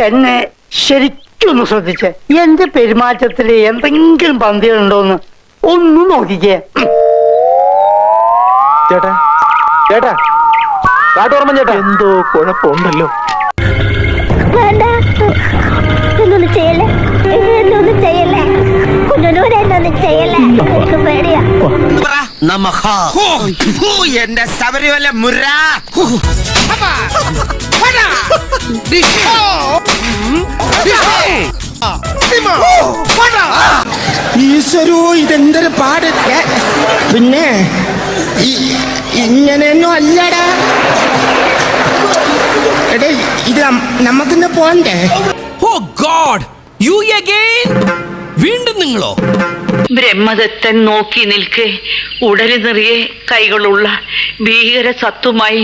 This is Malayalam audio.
എന്നെ ശരിക്കൊന്ന് ശ്രദ്ധിച്ചേ. എന്റെ പെരുമാറ്റത്തില് എന്തെങ്കിലും പന്തികളുണ്ടോന്ന് ഒന്ന് നോക്കിക്കേ. ചേട്ടാ ചേട്ടാ കാട്ടോർമ്മ ചേട്ടാ, എന്തോ കുഴപ്പമുണ്ടല്ലോ. വേണ്ട, എന്നൊന്നും ചെയ്യല്ലേ, എന്നൊന്നും ചെയ്യല്ലേ, കുഞ്ഞനൂരെ എന്നൊന്നും ചെയ്യല്ലേ, എനിക്ക് പേടിയാ. എന്റെ ശബരിമല മുര ഈശ്വരോ, ഇതെന്തൊരു പാട്. പിന്നെ ഇങ്ങനെയൊന്നും അല്ലടാ. എടേ, ഇത് നമുക്കിന്ന് പോണ്ടേ? ഓ ഗോഡ്, യു അഗൈൻ? വീണ്ടും നിങ്ങളോ? ബ്രഹ്മദത്തൻ നോക്കി നിൽക്കെ ഉടല് നിറയെ കൈകളുള്ള ഭീകര സത്തുമായി